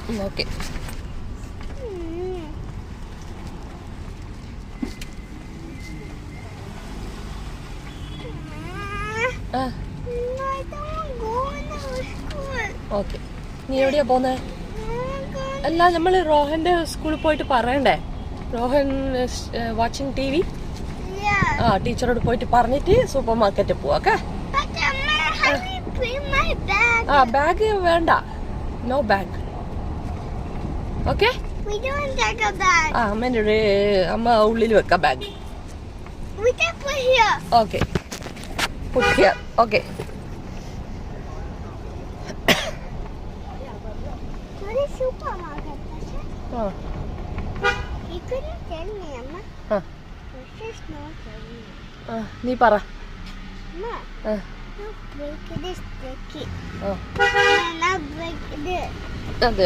Okay. Okay, നീ എവിടെയാ പോന്നെ? അല്ല, നമ്മൾ റോഹന്റെ സ്കൂളിൽ പോയിട്ട് പറയണ്ടേ? Rohan watching TV. ആ, ടീച്ചറോട് പോയിട്ട് പറഞ്ഞിട്ട് സൂപ്പർ മാർക്കറ്റിൽ പോവാ. ഓക്കെ. ആ, ബാഗ് വേണ്ട. No bag. ഓക്കെ. ആ, അമ്മ ഉള്ളിൽ വെക്കാം bag. Okay, put here. Okay. നീ പറ. അതെ.